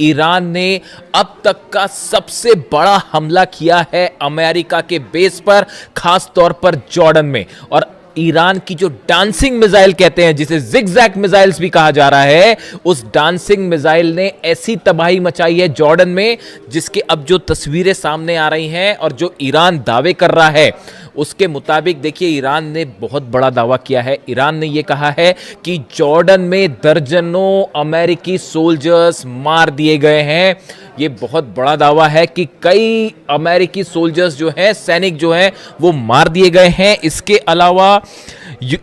Iran ने अब तक का सबसे बड़ा हमला किया है अमेरिका के बेस पर, खास तौर पर जॉर्डन में। और ईरान की जो डांसिंग मिसाइल कहते हैं, जिसे जिगजैग मिसाइल्स भी कहा जा रहा है, उस डांसिंग मिसाइल ने ऐसी तबाही मचाई है जॉर्डन में, जिसके अब जो तस्वीरें सामने आ रही हैं और जो ईरान दावे कर रहा है उसके मुताबिक, देखिए ईरान ने बहुत बड़ा दावा किया है। ईरान ने यह कहा है कि जॉर्डन में दर्जनों अमेरिकी सोल्जर्स मार दिए गए हैं। ये बहुत बड़ा दावा है कि कई अमेरिकी सोल्जर्स जो हैं, सैनिक जो हैं, वो मार दिए गए हैं। इसके अलावा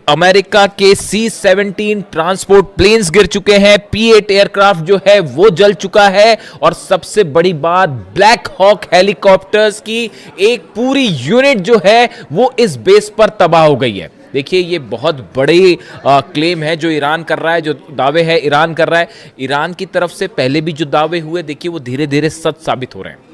अमेरिका के C-17 ट्रांसपोर्ट प्लेन्स गिर चुके हैं, P-8 एयरक्राफ्ट जो है वो जल चुका है, और सबसे बड़ी बात, ब्लैक हॉक हेलीकॉप्टर्स की एक पूरी यूनिट जो है वो इस बेस पर तबाह हो गई है। देखिए ये बहुत बड़ी क्लेम है जो ईरान कर रहा है, जो दावे है ईरान कर रहा है। ईरान की तरफ से पहले भी जो दावे हुए, देखिए वो धीरे धीरे सच साबित हो रहे हैं।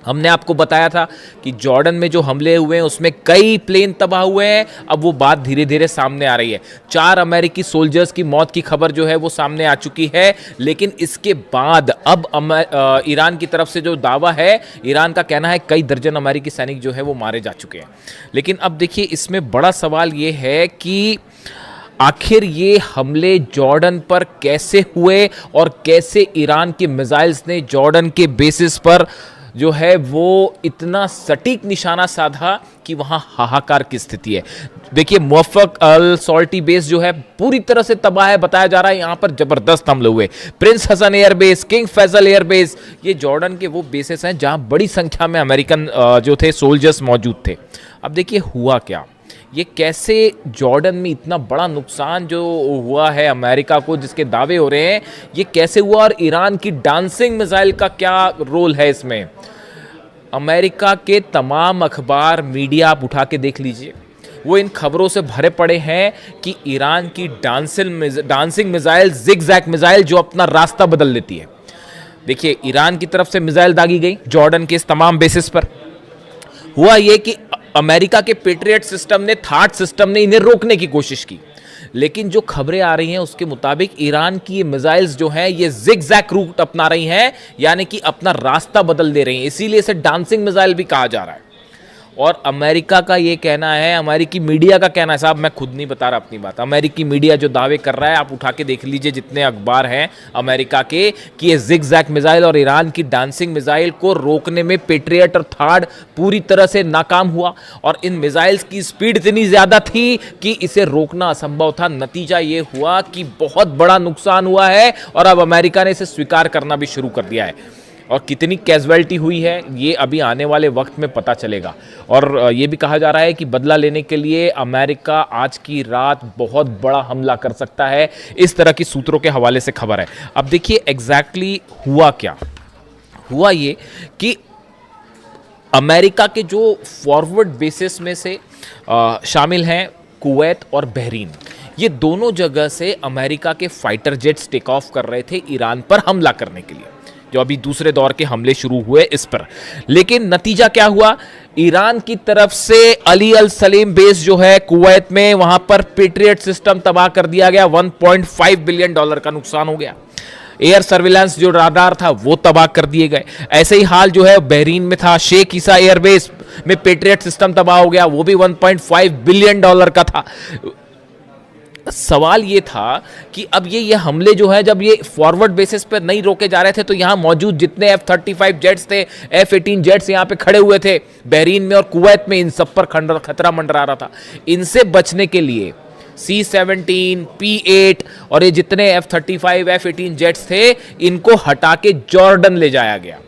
हमने आपको बताया था कि जॉर्डन में जो हमले हुए हैं उसमें कई प्लेन तबाह हुए हैं। अब वो बात धीरे धीरे सामने आ रही है। 4 अमेरिकी सोल्जर्स की मौत की खबर जो है वो सामने आ चुकी है। लेकिन इसके बाद अब ईरान की तरफ से जो दावा है, ईरान का कहना है कई दर्जन अमेरिकी सैनिक जो है वो मारे जा चुके हैं। लेकिन अब देखिए इसमें बड़ा सवाल ये है कि आखिर ये हमले जॉर्डन पर कैसे हुए और कैसे ईरान के मिसाइल्स ने जॉर्डन के बेसिस पर जो है वो इतना सटीक निशाना साधा कि वहां हाहाकार की स्थिति है। देखिए मुवफ़्फ़क़ अल सॉल्टी बेस जो है पूरी तरह से तबाह है, बताया जा रहा है। यहां पर जबरदस्त हमले हुए। Prince Hassan airbase, king Faisal airbase, ये जॉर्डन के वो बेसेस हैं जहां बड़ी संख्या में अमेरिकन जो थे सोल्जर्स मौजूद थे। अब देखिए हुआ क्या, ये कैसे जॉर्डन में इतना बड़ा नुकसान जो हुआ है अमेरिका को, जिसके दावे हो रहे हैं, ये कैसे हुआ, और ईरान की डांसिंग मिसाइल का क्या रोल है इसमें। अमेरिका के तमाम अखबार, मीडिया आप उठा के देख लीजिए, वो इन खबरों से भरे पड़े हैं कि ईरान की डांसिंग मिसाइल, जिगजैग मिसाइल, जो अपना रास्ता बदल लेती है। देखिए ईरान की तरफ से मिसाइल दागी गई जॉर्डन के इस तमाम बेसिस पर। हुआ ये कि अमेरिका के पेट्रियट सिस्टम ने, थाट सिस्टम ने इन्हें रोकने की कोशिश की। लेकिन जो खबरें आ रही हैं उसके मुताबिक ईरान की ये मिसाइल्स जो हैं ये जिगजैग रूट अपना रही हैं, यानी कि अपना रास्ता बदल दे रही हैं। इसीलिए इसे डांसिंग मिसाइल भी कहा जा रहा है। और अमेरिका का ये कहना है, अमेरिकी मीडिया का कहना है, साहब मैं खुद नहीं बता रहा अपनी बात, अमेरिकी मीडिया जो दावे कर रहा है, आप उठा के देख लीजिए जितने अखबार हैं अमेरिका के, कि ये जिगजैग मिसाइल और ईरान की डांसिंग मिसाइल को रोकने में पेट्रियट और थार्ड पूरी तरह से नाकाम हुआ। और इन मिसाइल्स की स्पीड इतनी ज़्यादा थी कि इसे रोकना असंभव था। नतीजा ये हुआ कि बहुत बड़ा नुकसान हुआ है और अब अमेरिका ने इसे स्वीकार करना भी शुरू कर दिया है। और कितनी कैजुअलिटी हुई है ये अभी आने वाले वक्त में पता चलेगा। और ये भी कहा जा रहा है कि बदला लेने के लिए अमेरिका आज की रात बहुत बड़ा हमला कर सकता है। इस तरह की सूत्रों के हवाले से खबर है। अब देखिए एग्जैक्टली हुआ क्या। हुआ ये कि अमेरिका के जो फॉरवर्ड बेसिस में से शामिल हैं कुवैत और बहरीन, ये दोनों जगह से अमेरिका के फाइटर जेट्स टेक ऑफ कर रहे थे ईरान पर हमला करने के लिए, जो अभी दूसरे दौर के हमले शुरू हुए इस पर। लेकिन नतीजा क्या हुआ, ईरान की तरफ से अली अल सलीम बेस जो है कुवैत में, वहां पर पेट्रियट सिस्टम तबाह कर दिया गया। $1.5 बिलियन का नुकसान हो गया। एयर सर्विलांस जो राडार था वो तबाह कर दिए गए। ऐसे ही हाल जो है बहरीन में था, शेख ईसा एयरबेस में पेट्रियट सिस्टम तबाह हो गया, वो भी $1.5 बिलियन का था। सवाल ये था कि अब ये हमले जो है, जब ये फॉरवर्ड बेसिस पर नहीं रोके जा रहे थे, तो यहां मौजूद जितने F-35 जेट्स थे, F-18 जेट्स यहां पे खड़े हुए थे बहरीन में और कुवैत में, इन सब पर खतरा मंडरा रहा था। इनसे बचने के लिए C-17, P-8 और ये जितने F-35, F-18 जेट्स थे, इनको हटा के जॉर्डन ले जाया गया।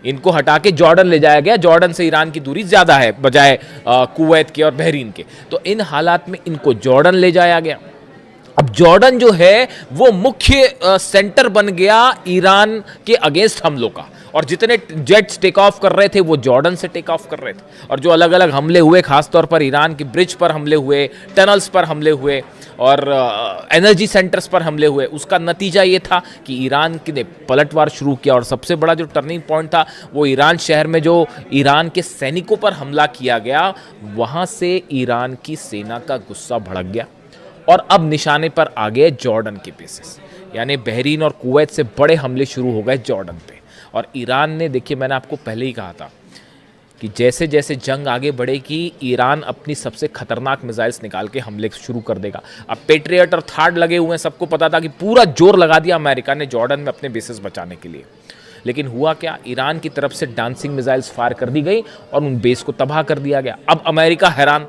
इनको हटा के जॉर्डन ले जाया गया। जॉर्डन से ईरान की दूरी ज़्यादा है बजाय कुवैत के और बहरीन के। तो इन हालात में इनको जॉर्डन ले जाया गया। अब जॉर्डन जो है वो मुख्य सेंटर बन गया ईरान के अगेंस्ट हमलों का, और जितने जेट्स टेक ऑफ कर रहे थे वो जॉर्डन से टेक ऑफ कर रहे थे। और जो अलग अलग हमले हुए, खासतौर पर ईरान के ब्रिज पर हमले हुए, टनल्स पर हमले हुए और एनर्जी सेंटर्स पर हमले हुए, उसका नतीजा ये था कि ईरान ने पलटवार शुरू किया। और सबसे बड़ा जो टर्निंग पॉइंट था वो ईरान शहर में जो ईरान के सैनिकों पर हमला किया गया, वहाँ से ईरान की सेना का गुस्सा भड़क गया और अब निशाने पर आ गए जॉर्डन के बेसिस। यानी बहरीन और कुवैत से बड़े हमले शुरू हो गए जॉर्डन पे। और ईरान ने, देखिए मैंने आपको पहले ही कहा था कि जैसे जैसे जंग आगे बढ़ेगी ईरान अपनी सबसे खतरनाक मिसाइल्स निकाल के हमले शुरू कर देगा। अब पेट्रियट और थार्ड लगे हुए हैं, सबको पता था कि पूरा जोर लगा दिया अमेरिका ने जॉर्डन में अपने बेसिस बचाने के लिए। लेकिन हुआ क्या, ईरान की तरफ से डांसिंग मिसाइल्स फायर कर दी गई और उन बेस को तबाह कर दिया गया। अब अमेरिका हैरान,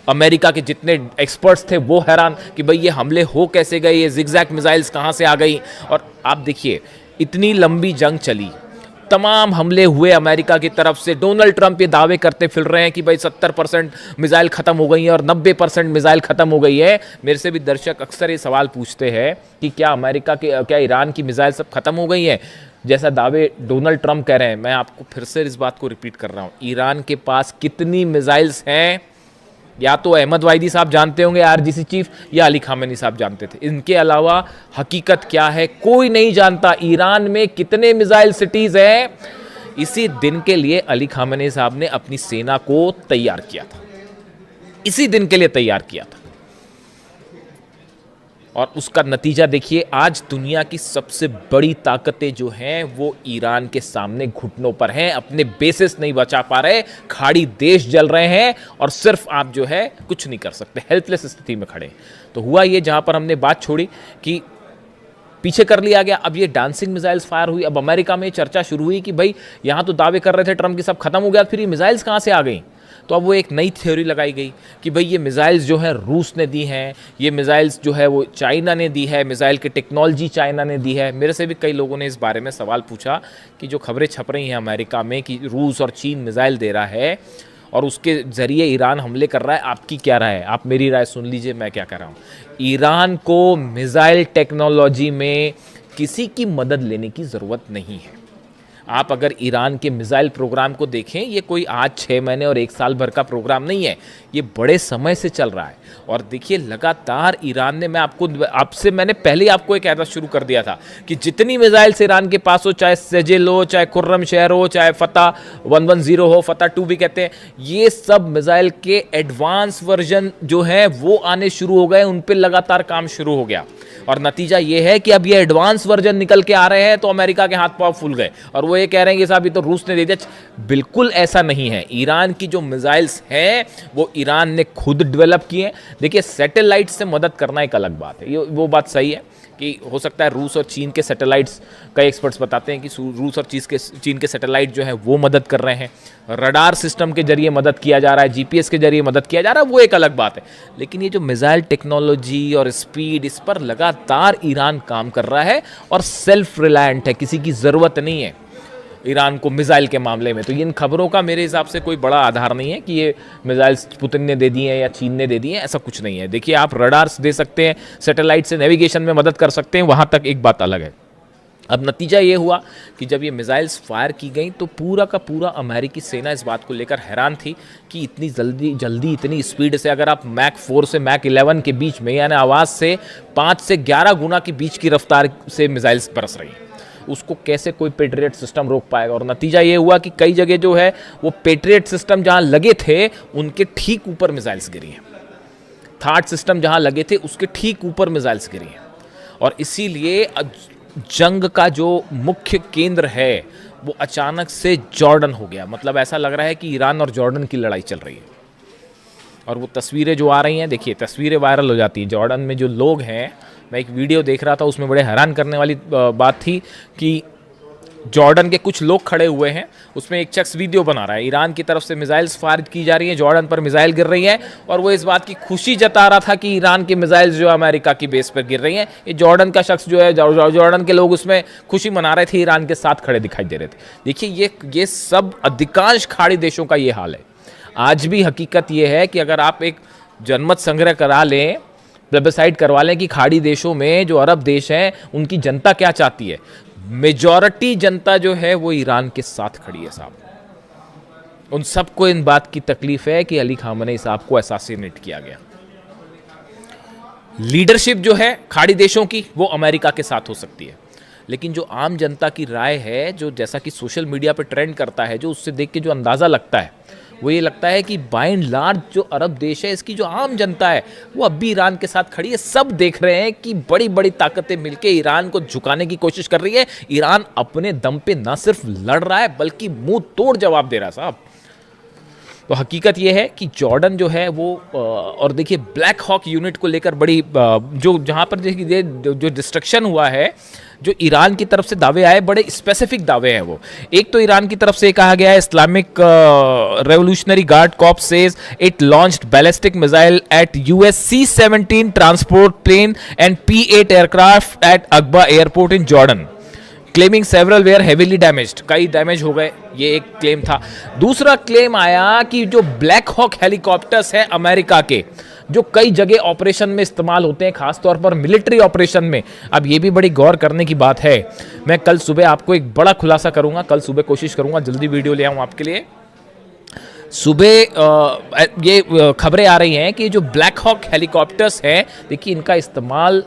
अमेरिका के जितने एक्सपर्ट्स थे वो हैरान कि भाई ये हमले हो कैसे गए, ये जिगजैग मिसाइल्स कहाँ से आ गई। और आप देखिए इतनी लंबी जंग चली, तमाम हमले हुए अमेरिका की तरफ से। डोनाल्ड ट्रंप ये दावे करते फिर रहे हैं कि भाई 70% मिसाइल ख़त्म हो गई है और 90% मिसाइल ख़त्म हो गई है। मेरे से भी दर्शक अक्सर ये सवाल पूछते हैं कि क्या ईरान की मिसाइल सब खत्म हो गई है, जैसा दावे डोनाल्ड ट्रंप कह रहे हैं। मैं आपको फिर से इस बात को रिपीट कर रहा हूँ, ईरान के पास कितनी मिसाइल्स हैं या तो अहमद वाइदी साहब जानते होंगे आरजीसी चीफ, या अली खामेनी साहब जानते थे। इनके अलावा हकीकत क्या है कोई नहीं जानता। ईरान में कितने मिसाइल सिटीज हैं, इसी दिन के लिए अली खामेनी साहब ने अपनी सेना को तैयार किया था, इसी दिन के लिए तैयार किया था। और उसका नतीजा देखिए, आज दुनिया की सबसे बड़ी ताकतें जो हैं वो ईरान के सामने घुटनों पर हैं, अपने बेसिस नहीं बचा पा रहे, खाड़ी देश जल रहे हैं और सिर्फ आप जो है कुछ नहीं कर सकते, हेल्पलेस स्थिति में खड़े। तो हुआ ये, जहां पर हमने बात छोड़ी कि पीछे कर लिया गया, अब ये डांसिंग मिसाइल्स फायर हुई। अब अमेरिका में चर्चा शुरू हुई कि भाई यहां तो दावे कर रहे थे ट्रंप की सब खत्म हो गया, फिर ये मिसाइल्स कहां से आ गई। तो अब वो एक नई थ्योरी लगाई गई कि भाई ये मिसाइल्स जो है रूस ने दी हैं, ये मिसाइल्स जो है वो चाइना ने दी है, मिसाइल की टेक्नोलॉजी चाइना ने दी है। मेरे से भी कई लोगों ने इस बारे में सवाल पूछा कि जो खबरें छप रही हैं अमेरिका में कि रूस और चीन मिसाइल दे रहा है और उसके ज़रिए ईरान हमले कर रहा है, आपकी क्या राय है? आप मेरी राय सुन लीजिए, मैं क्या कह रहा हूँ। ईरान को मिसाइल टेक्नोलॉजी में किसी की मदद लेने की ज़रूरत नहीं है। आप अगर ईरान के मिसाइल प्रोग्राम को देखें, ये कोई आज 6 महीने और 1 साल भर का प्रोग्राम नहीं है, ये बड़े समय से चल रहा है। और देखिए लगातार ईरान ने, मैंने पहले आपको एक ऐसा शुरू कर दिया था कि जितनी मिसाइल्स ईरान के पास हो, चाहे सेजेल हो, चाहे खुर्रम शहर हो, चाहे फतह 110 हो, फतह 2 भी कहते हैं, ये सब मिसाइल के एडवांस वर्जन जो है वो आने शुरू हो गए, उन पर लगातार काम शुरू हो गया। और नतीजा ये है कि अब ये एडवांस वर्जन निकल के आ रहे हैं तो अमेरिका के हाथ पांव फूल गए और वो ये कह रहे हैं कि साहब ये तो रूस ने दे दिया। बिल्कुल ऐसा नहीं है। ईरान की जो मिसाइल्स हैं वो ईरान ने खुद डेवलप किए हैं। देखिए सैटेलाइट से मदद करना एक अलग बात है, ये वो बात सही है कि हो सकता है रूस और चीन के सैटेलाइट्स, कई एक्सपर्ट्स बताते हैं कि रूस और चीन के सैटेलाइट जो है वो मदद कर रहे हैं, रडार सिस्टम के जरिए मदद किया जा रहा है, जीपीएस के जरिए मदद किया जा रहा है, वो एक अलग बात है। लेकिन ये जो मिसाइल टेक्नोलॉजी और स्पीड, इस पर लगातार ईरान काम कर रहा है और सेल्फ रिलायंट है, किसी की ज़रूरत नहीं है ईरान को मिसाइल के मामले में। तो इन खबरों का मेरे हिसाब से कोई बड़ा आधार नहीं है कि ये मिसाइल्स पुतिन ने दे दी हैं या चीन ने दे दी हैं, ऐसा कुछ नहीं है। देखिए आप रडार्स दे सकते हैं, सैटेलाइट से नेविगेशन में मदद कर सकते हैं, वहाँ तक एक बात अलग है। अब नतीजा ये हुआ कि जब ये मिसाइल्स फायर की गई तो पूरा का पूरा अमेरिकी सेना इस बात को लेकर हैरान थी कि इतनी जल्दी इतनी स्पीड से, अगर आप मैक 4 से मैक 11 के बीच में, यानी आवाज़ से 5 से 11 गुना के बीच की रफ्तार से मिसाइल्स बरस रही हैं, उसको कैसे कोई पेट्रियट सिस्टम रोक पाएगा। और नतीजा ये हुआ कि कई जगह जो है वो पेट्रियट सिस्टम जहां लगे थे उनके ठीक ऊपर मिसाइल्स गिरी हैं, थार्ड सिस्टम जहां लगे थे उसके ठीक ऊपर मिसाइल्स गिरी हैं। और इसीलिए जंग का जो मुख्य केंद्र है वो अचानक से जॉर्डन हो गया। मतलब ऐसा लग रहा है कि ईरान और जॉर्डन की लड़ाई चल रही है। और वो तस्वीरें जो आ रही हैं, देखिए तस्वीरें वायरल हो जाती हैं। जॉर्डन में जो लोग हैं, मैं एक वीडियो देख रहा था उसमें बड़े हैरान करने वाली बात थी कि जॉर्डन के कुछ लोग खड़े हुए हैं, उसमें एक शख्स वीडियो बना रहा है, ईरान की तरफ से मिसाइल्स फायर की जा रही हैं, जॉर्डन पर मिसाइल गिर रही हैं और वो इस बात की खुशी जता रहा था कि ईरान की मिसाइल्स जो अमेरिका की बेस पर गिर रही हैं। ये जॉर्डन का शख्स जो है, जॉर्डन के लोग उसमें खुशी मना रहे थे, ईरान के साथ खड़े दिखाई दे रहे थे। देखिए ये सब अधिकांश खाड़ी देशों का ये हाल है। आज भी हकीकत ये है कि अगर आप एक जनमत संग्रह करा लें, प्लेबिसाइड करवा लें कि खाड़ी देशों में जो अरब देश हैं उनकी जनता क्या चाहती है, मेजॉरिटी जनता जो है वो ईरान के साथ खड़ी है साहब। उन सबको इन बात की तकलीफ है कि अली खामेनी साहब को असैसिनेट किया गया। लीडरशिप जो है खाड़ी देशों की वो अमेरिका के साथ हो सकती है, लेकिन जो आम जनता की राय है, जो जैसा कि सोशल मीडिया पे ट्रेंड करता है, जो उससे देख के जो अंदाज़ा लगता है वो ये लगता है कि बाय एंड लार्ज जो अरब देश है, इसकी जो आम जनता है वो अब भी ईरान के साथ खड़ी है। सब देख रहे हैं कि बड़ी बड़ी ताकतें मिलकर ईरान को झुकाने की कोशिश कर रही है। ईरान अपने दम पे ना सिर्फ लड़ रहा है बल्कि मुंह तोड़ जवाब दे रहा है साहब। तो हकीकत यह है कि जॉर्डन जो है वो और देखिए ब्लैक हॉक यूनिट को लेकर बड़ी जो जहाँ पर देखिए जो डिस्ट्रक्शन हुआ है, जो ईरान की तरफ से दावे आए, बड़े स्पेसिफिक दावे हैं वो। एक तो ईरान की तरफ से कहा गया है, Islamic revolutionary guard corps says it launched ballistic missile at US C-17 transport plane and P-8 aircraft at Aqaba airport in Jordan, claiming several were heavily damaged. कई डैमेज हो गए, ये एक क्लेम था। दूसरा क्लेम आया कि जो ब्लैक हॉक हेलीकॉप्टर्स हैं अमेरिका के, जो कई जगह ऑपरेशन में इस्तेमाल होते हैं, खासतौर पर मिलिट्री ऑपरेशन में। अब ये भी बड़ी गौर करने की बात है। मैं कल सुबह आपको एक बड़ा खुलासा करूंगा, कल सुबह कोशिश करूंगा जल्दी वीडियो ले आऊं आपके लिए। सुबह ये खबरें आ रही हैं कि जो ब्लैक हॉक हेलीकॉप्टर्स हैं, देखिए इनका इस्तेमाल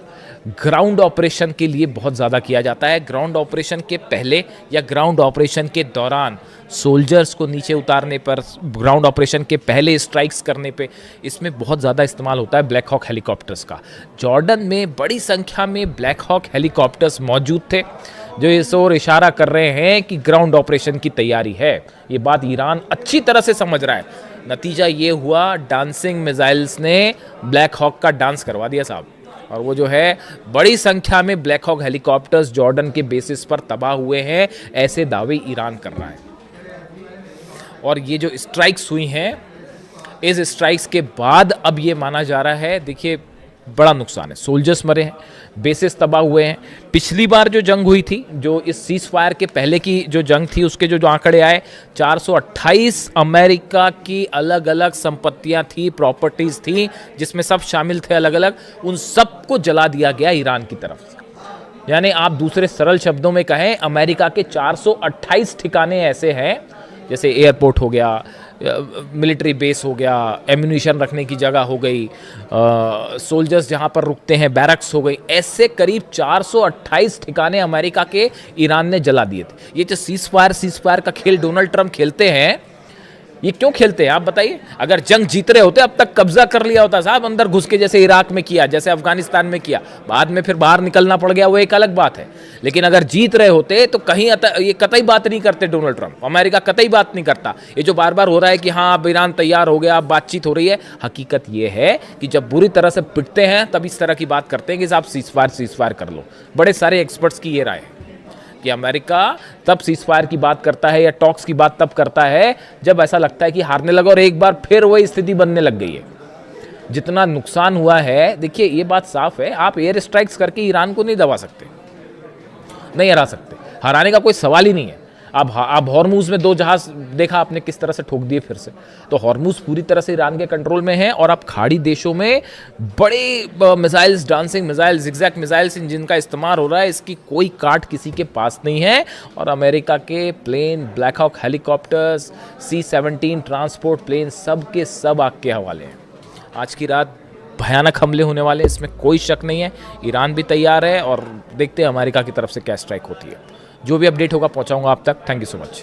ग्राउंड ऑपरेशन के लिए बहुत ज़्यादा किया जाता है। ग्राउंड ऑपरेशन के पहले या ग्राउंड ऑपरेशन के दौरान, सोल्जर्स को नीचे उतारने पर, ग्राउंड ऑपरेशन के पहले स्ट्राइक्स करने पे, इसमें बहुत ज़्यादा इस्तेमाल होता है ब्लैक हॉक हेलीकॉप्टर्स का। जॉर्डन में बड़ी संख्या में ब्लैक हॉक हेलीकॉप्टर्स मौजूद थे, जो इस ओर इशारा कर रहे हैं कि ग्राउंड ऑपरेशन की तैयारी है। ये बात ईरान अच्छी तरह से समझ रहा है। नतीजा ये हुआ, डांसिंग मिसाइल्स ने ब्लैक हॉक का डांस करवा दिया साहब। और वो जो है बड़ी संख्या में ब्लैक हॉक हेलीकॉप्टर्स जॉर्डन के बेसिस पर तबाह हुए हैं, ऐसे दावे ईरान कर रहा है। और ये जो स्ट्राइक्स हुई हैं, इस स्ट्राइक्स के बाद अब ये माना जा रहा है, देखिए बड़ा नुकसान है, सोल्जर्स मरे हैं, बेसिस तबाह हुए हैं। पिछली बार जो जंग हुई थी, जो इस सीज फायर के पहले की जो जंग थी, उसके जो आंकड़े आए, 428 अमेरिका की अलग अलग संपत्तियां थी, प्रॉपर्टीज थी, जिसमें सब शामिल थे अलग अलग, उन सबको जला दिया गया ईरान की तरफ से। यानी आप दूसरे सरल शब्दों में कहें, अमेरिका के 428 ठिकाने ऐसे हैं, जैसे एयरपोर्ट हो गया, मिलिट्री बेस हो गया, एम्यूनिशन रखने की जगह हो गई, सोल्जर्स जहां पर रुकते हैं, बैरक्स हो गई, ऐसे करीब 428 ठिकाने अमेरिका के ईरान ने जला दिए थे। ये जो सीज फायर का खेल डोनाल्ड ट्रंप खेलते हैं, ये क्यों खेलते हैं आप बताइए? अगर जंग जीत रहे होते अब तक कब्जा कर लिया होता साहब, अंदर घुस के, जैसे इराक में किया, जैसे अफगानिस्तान में किया, बाद में फिर बाहर निकलना पड़ गया, वो एक अलग बात है। लेकिन अगर जीत रहे होते तो कहीं ये कतई बात नहीं करते डोनाल्ड ट्रंप, अमेरिका कतई बात नहीं करता। ये जो बार बार हो रहा है कि हाँ अब ईरान तैयार हो गया, अब बातचीत हो रही है, हकीकत ये है कि जब बुरी तरह से पिटते हैं तब इस तरह की बात करते हैं कि आप सीज फायर कर लो। बड़े सारे एक्सपर्ट्स की ये राय है कि अमेरिका तब सीज फायर की बात करता है या टॉक्स की बात तब करता है जब ऐसा लगता है कि हारने लगा, और एक बार फिर वही स्थिति बनने लग गई है। जितना नुकसान हुआ है, देखिए ये बात साफ है, आप एयर स्ट्राइक्स करके ईरान को नहीं दबा सकते, नहीं हरा सकते, हराने का कोई सवाल ही नहीं है। अब हॉर्मूज में 2 जहाज देखा आपने किस तरह से ठोक दिए फिर से, तो हॉर्मूज पूरी तरह से ईरान के कंट्रोल में है। और अब खाड़ी देशों में बड़े missiles, dancing missiles, zigzag missiles, जिनका इस्तेमाल हो रहा है, इसकी कोई काट किसी के पास नहीं है। और अमेरिका के plane, Black Hawk helicopters, C-17 transport plane, सब के सब आग के हवाले हैं। आज की रात भयानक हमले होने वाले, इसमें कोई शक नहीं है। ईरान भी तैयार है और देखते हैं अमेरिका की तरफ से क्या स्ट्राइक होती है। जो भी अपडेट होगा पहुंचाऊंगा आप तक। Thank you so much.